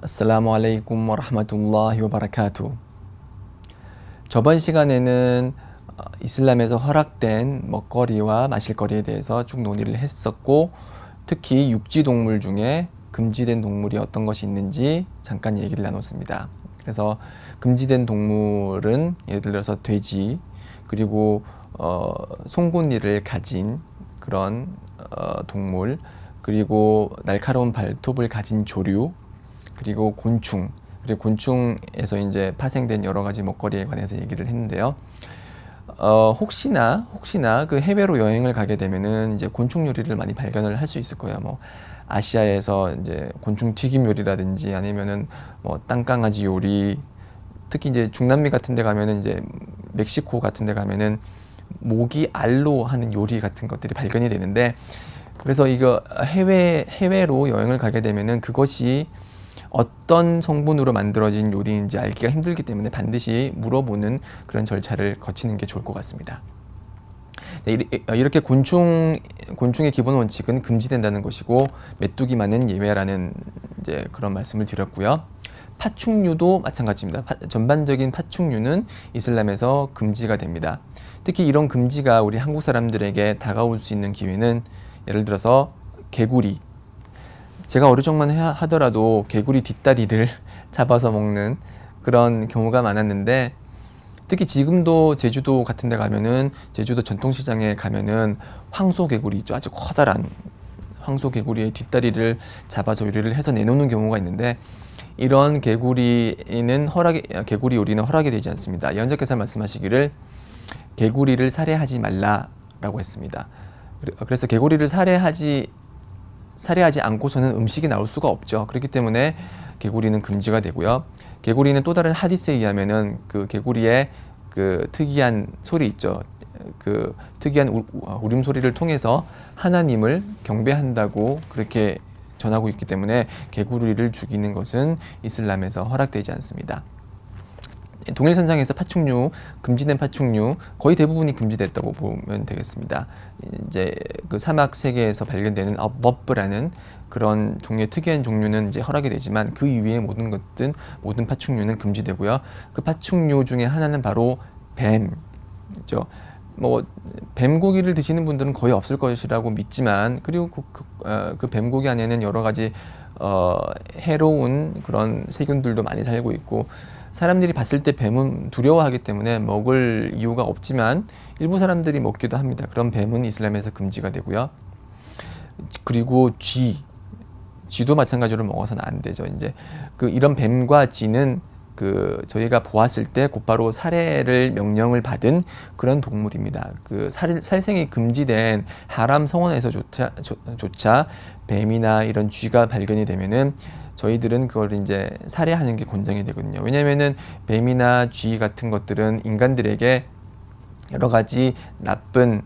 아슬라무 알레이쿰 와라흐마툴라히 와바라카투. 저번 시간에는 이슬람에서 허락된 먹거리와 마실거리에 대해서 쭉 논의를 했었고, 특히 육지 동물 중에 금지된 동물이 어떤 것이 있는지 잠깐 얘기를 나눴습니다. 그래서 금지된 동물은 예를 들어서 돼지, 그리고 송곳니를 가진 그런 동물, 그리고 날카로운 발톱을 가진 조류, 그리고 곤충, 그리고 곤충에서 이제 파생된 여러 가지 먹거리에 관해서 얘기를 했는데요. 혹시나 그 해외로 여행을 가게 되면은 이제 곤충 요리를 많이 발견을 할 수 있을 거예요. 뭐 아시아에서 이제 곤충 튀김 요리라든지 아니면은 뭐 땅강아지 요리, 특히 이제 중남미 같은 데 가면은 이제 멕시코 같은 데 가면은 모기 알로 하는 요리 같은 것들이 발견이 되는데, 그래서 이거 해외로 여행을 가게 되면은 그것이 어떤 성분으로 만들어진 요리인지 알기가 힘들기 때문에 반드시 물어보는 그런 절차를 거치는 게 좋을 것 같습니다. 네, 이렇게 곤충의 기본 원칙은 금지된다는 것이고, 메뚜기만은 예외라는 이제 그런 말씀을 드렸고요. 파충류도 마찬가지입니다. 전반적인 파충류는 이슬람에서 금지가 됩니다. 특히 이런 금지가 우리 한국 사람들에게 다가올 수 있는 기회는, 예를 들어서 개구리, 제가 어릴 적만 하더라도 개구리 뒷다리를 잡아서 먹는 그런 경우가 많았는데, 특히 지금도 제주도 같은 데 가면은, 제주도 전통시장에 가면은 황소개구리 있죠. 아주 커다란 황소개구리의 뒷다리를 잡아서 요리를 해서 내놓는 경우가 있는데, 이런 개구리 요리는 허락이 되지 않습니다. 예언자께서 말씀하시기를 개구리를 살해하지 말라라고 했습니다. 그래서 개구리를 살해하지 않고서는 음식이 나올 수가 없죠. 그렇기 때문에 개구리는 금지가 되고요. 개구리는 또 다른 하디스에 의하면은 그 개구리의 그 특이한 소리 있죠. 그 특이한 울음소리를 통해서 하나님을 경배한다고 그렇게 전하고 있기 때문에 개구리를 죽이는 것은 이슬람에서 허락되지 않습니다. 동일선상에서 금지된 파충류 거의 대부분이 금지됐다고 보면 되겠습니다. 이제 그 사막 세계에서 발견되는 아더브라는 그런 종류의 특이한 종류는 이제 허락이 되지만, 그 이외의 모든 파충류는 금지되고요. 그 파충류 중에 하나는 바로 뱀이죠. 뭐 뱀고기를 드시는 분들은 거의 없을 것이라고 믿지만, 그리고 그 뱀고기 안에는 여러 가지 해로운 그런 세균들도 많이 살고 있고, 사람들이 봤을 때 뱀은 두려워하기 때문에 먹을 이유가 없지만 일부 사람들이 먹기도 합니다. 그런 뱀은 이슬람에서 금지가 되고요. 그리고 쥐도 마찬가지로 먹어서는 안 되죠. 이제 이런 뱀과 쥐는 저희가 보았을 때 곧바로 살해를 명령을 받은 그런 동물입니다. 살생이 금지된 하람 성원에서조차 뱀이나 이런 쥐가 발견이 되면은 저희들은 그걸 이제 살해하는 게 권장이 되거든요. 왜냐면은 뱀이나 쥐 같은 것들은 인간들에게 여러 가지 나쁜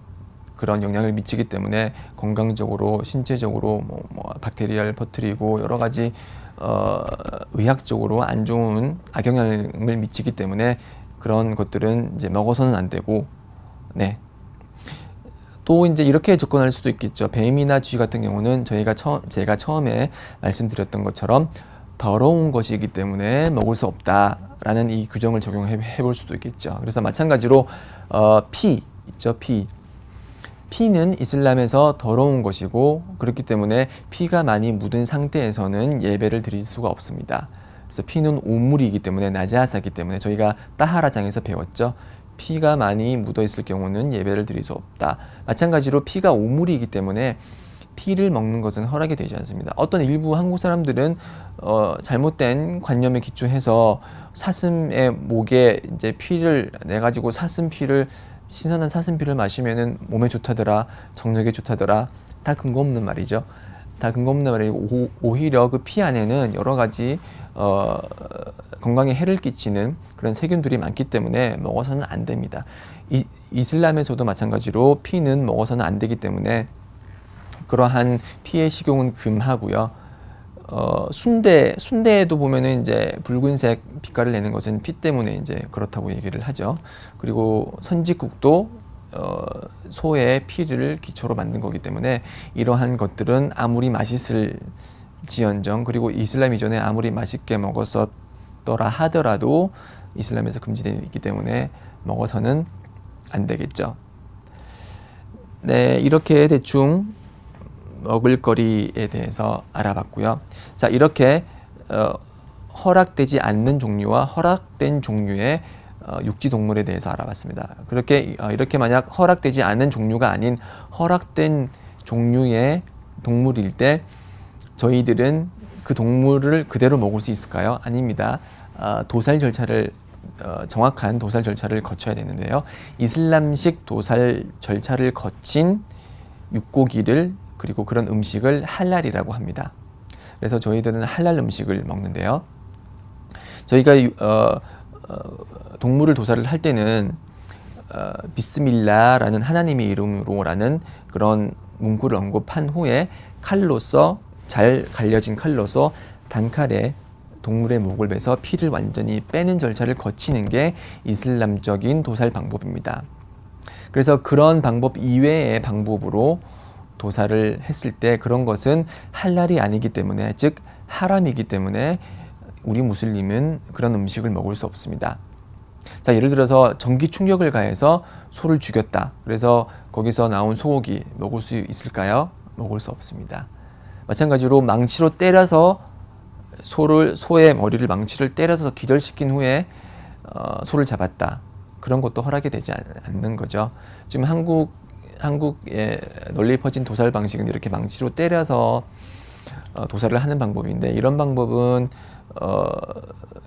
그런 영향을 미치기 때문에 건강적으로, 신체적으로 뭐 박테리아를 퍼뜨리고 여러 가지 의학적으로 안 좋은 악영향을 미치기 때문에 그런 것들은 이제 먹어서는 안 되고, 네. 또 이제 이렇게 접근할 수도 있겠죠. 뱀이나 쥐 같은 경우는 제가 처음에 말씀드렸던 것처럼 더러운 것이기 때문에 먹을 수 없다라는 이 규정을 적용해 볼 수도 있겠죠. 그래서 마찬가지로 피 있죠. 피는 이슬람에서 더러운 것이고, 그렇기 때문에 피가 많이 묻은 상태에서는 예배를 드릴 수가 없습니다. 그래서 피는 오물이기 때문에, 나자사기 때문에 저희가 따하라장에서 배웠죠. 피가 많이 묻어 있을 경우는 예배를 드릴 수 없다. 마찬가지로 피가 오물이기 때문에 피를 먹는 것은 허락이 되지 않습니다. 어떤 일부 한국 사람들은 잘못된 관념에 기초해서 사슴의 목에 이제 피를 내 가지고 신선한 사슴피를 마시면은 몸에 좋다더라, 정력에 좋다더라. 다 근거 없는 말이죠. 다 근거 없는 말이고, 오히려 그 피 안에는 여러 가지 건강에 해를 끼치는 그런 세균들이 많기 때문에 먹어서는 안 됩니다. 이슬람에서도 마찬가지로 피는 먹어서는 안 되기 때문에 그러한 피의 식용은 금하고요. 순대에도 보면은 이제 붉은색 빛깔을 내는 것은 피 때문에 이제 그렇다고 얘기를 하죠. 그리고 선지국도 소의 피를 기초로 만든 거기 때문에 이러한 것들은 아무리 맛있을 지연정, 그리고 이슬람 이전에 아무리 맛있게 먹었었더라 하더라도 이슬람에서 금지되어 있기 때문에 먹어서는 안 되겠죠. 네, 이렇게 대충 먹을거리에 대해서 알아봤고요. 자, 이렇게 허락되지 않는 종류와 허락된 종류의 육지 동물에 대해서 알아봤습니다. 이렇게 만약 허락되지 않은 종류가 아닌 허락된 종류의 동물일 때 저희들은 그 동물을 그대로 먹을 수 있을까요? 아닙니다. 정확한 도살 절차를 거쳐야 되는데요. 이슬람식 도살 절차를 거친 육고기를, 그리고 그런 음식을 할랄이라고 합니다. 그래서 저희들은 할랄 음식을 먹는데요. 저희가 동물을 도살을 할 때는 비스밀라라는 하나님의 이름으로라는 그런 문구를 언급한 후에 잘 갈려진 칼로서 단칼에 동물의 목을 베서 피를 완전히 빼는 절차를 거치는 게 이슬람적인 도살 방법입니다. 그래서 그런 방법 이외의 방법으로 도살을 했을 때 그런 것은 할랄이 아니기 때문에, 즉 하람이기 때문에 우리 무슬림은 그런 음식을 먹을 수 없습니다. 자, 예를 들어서 전기 충격을 가해서 소를 죽였다. 그래서 거기서 나온 소고기 먹을 수 있을까요? 먹을 수 없습니다. 마찬가지로 망치로 때려서 소의 머리를 망치를 때려서 기절시킨 후에 소를 잡았다. 그런 것도 허락이 되지 않는 거죠. 지금 한국에 널리 퍼진 도살 방식은 이렇게 망치로 때려서 도살을 하는 방법인데, 이런 방법은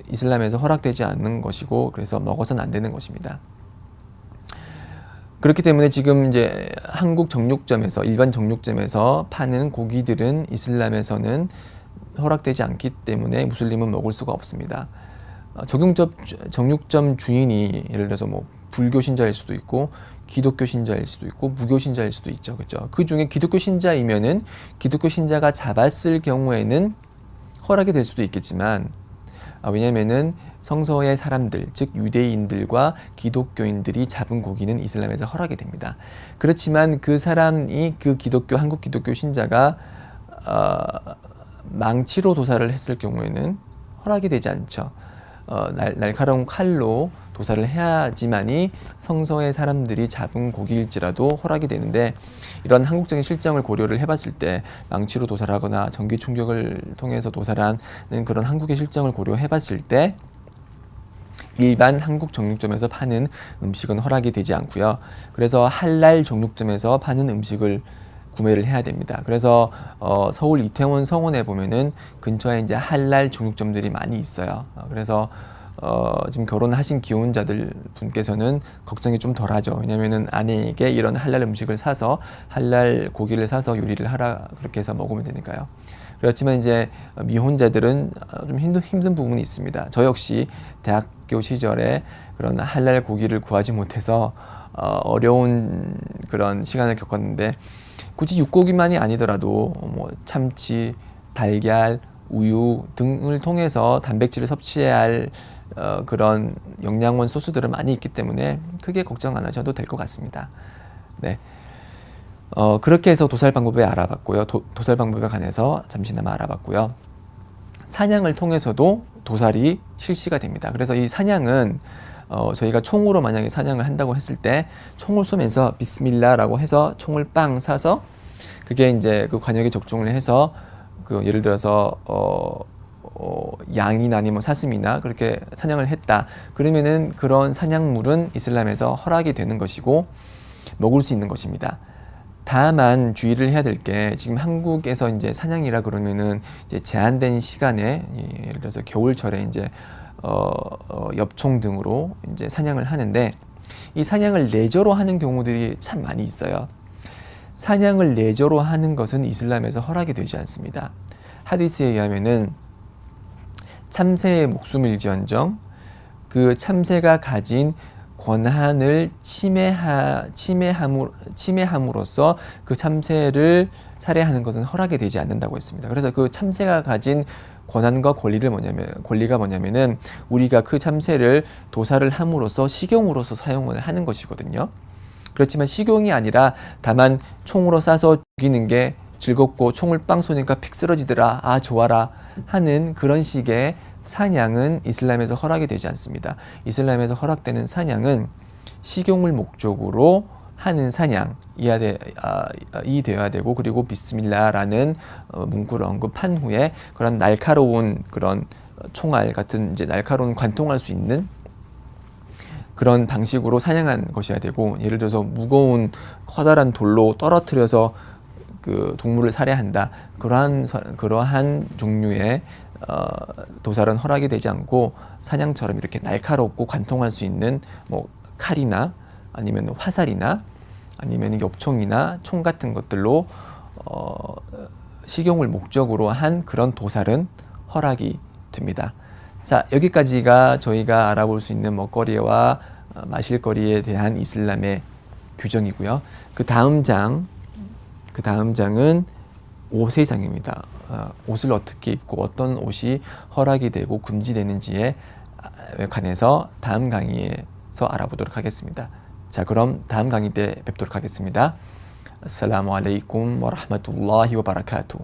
이슬람에서 허락되지 않는 것이고, 그래서 먹어서는 안 되는 것입니다. 그렇기 때문에 지금 이제 일반 정육점에서 파는 고기들은 이슬람에서는 허락되지 않기 때문에 무슬림은 먹을 수가 없습니다. 정육점 주인이 예를 들어서 뭐 불교 신자일 수도 있고 기독교 신자일 수도 있고 무교 신자일 수도 있죠. 그렇죠? 그 중에 기독교 신자이면은 기독교 신자가 잡았을 경우에는 허락이 될 수도 있겠지만, 왜냐면은 성서의 사람들, 즉 유대인들과 기독교인들이 잡은 고기는 이슬람에서 허락이 됩니다. 그렇지만 그 사람이 한국 기독교 신자가 망치로 도살을 했을 경우에는 허락이 되지 않죠. 날카로운 칼로 도살을 해야지만이 성서의 사람들이 잡은 고기일지라도 허락이 되는데, 이런 한국적인 실정을 고려를 해봤을 때 망치로 도살하거나 전기 충격을 통해서 도살하는 그런 한국의 실정을 고려해봤을 때 일반 한국 정육점에서 파는 음식은 허락이 되지 않고요. 그래서 할랄 정육점에서 파는 음식을 구매를 해야 됩니다. 그래서 서울 이태원 성원에 보면은 근처에 이제 할랄 정육점들이 많이 있어요. 그래서 지금 결혼하신 기혼자들 분께서는 걱정이 좀 덜하죠. 왜냐면은 아내에게 이런 할랄 음식을 사서, 할랄 고기를 사서 요리를 하라, 그렇게 해서 먹으면 되니까요. 그렇지만 이제 미혼자들은 좀 힘든 부분이 있습니다. 저 역시 대학교 시절에 그런 할랄 고기를 구하지 못해서 어려운 그런 시간을 겪었는데, 굳이 육고기만이 아니더라도 뭐 참치, 달걀, 우유 등을 통해서 단백질을 섭취해야 할 그런 영양원 소스들은 많이 있기 때문에 크게 걱정 안 하셔도 될 것 같습니다. 네. 그렇게 해서 도살 방법에 알아봤고요. 도살 방법에 관해서 잠시나마 알아봤고요. 사냥을 통해서도 도살이 실시가 됩니다. 그래서 이 사냥은 저희가 총으로 만약에 사냥을 한다고 했을 때 총을 쏘면서 비스밀라라고 해서 총을 빵 쏴서, 그게 이제 그 관역에 적중을 해서 예를 들어서 양이나 아니면 사슴이나 그렇게 사냥을 했다. 그러면은 그런 사냥물은 이슬람에서 허락이 되는 것이고 먹을 수 있는 것입니다. 다만 주의를 해야 될 게, 지금 한국에서 이제 사냥이라 그러면은 이제 제한된 시간에, 예를 들어서 겨울철에 이제 엽총 등으로 이제 사냥을 하는데, 이 사냥을 레저로 하는 경우들이 참 많이 있어요. 사냥을 레저로 하는 것은 이슬람에서 허락이 되지 않습니다. 하디스에 의하면은 참새의 목숨일지언정 그 참새가 가진 권한을 침해함으로써 그 참새를 살해하는 것은 허락이 되지 않는다고 했습니다. 그래서 그 참새가 가진 권한과 권리가 뭐냐면은 우리가 그 참새를 도살을 함으로써 식용으로서 사용을 하는 것이거든요. 그렇지만 식용이 아니라 다만 총으로 쏴서 죽이는 게 즐겁고 총을 빵 쏘니까 픽 쓰러지더라, 아 좋아라 하는 그런 식의 사냥은 이슬람에서 허락이 되지 않습니다. 이슬람에서 허락되는 사냥은 식용을 목적으로 하는 사냥이 되어야 되고, 그리고 비스밀라라는 문구를 언급한 후에 그런 날카로운 그런 총알 같은 이제 날카로운 관통할 수 있는 그런 방식으로 사냥한 것이어야 되고, 예를 들어서 무거운 커다란 돌로 떨어뜨려서 그 동물을 살해한다, 그러한 종류의 도살은 허락이 되지 않고, 사냥처럼 이렇게 날카롭고 관통할 수 있는 뭐 칼이나 아니면 화살이나 아니면 엽총이나 총 같은 것들로 식용을 목적으로 한 그런 도살은 허락이 됩니다. 자, 여기까지가 저희가 알아볼 수 있는 먹거리와 마실거리에 대한 이슬람의 규정이고요. 그 다음 장은 옷의 장입니다. 옷을 어떻게 입고 어떤 옷이 허락이 되고 금지되는지에 관해서 다음 강의에서 알아보도록 하겠습니다. 자, 그럼 다음 강의 때 뵙도록 하겠습니다. 아스살라무 알aikum warahmatullahi wabarakatuh.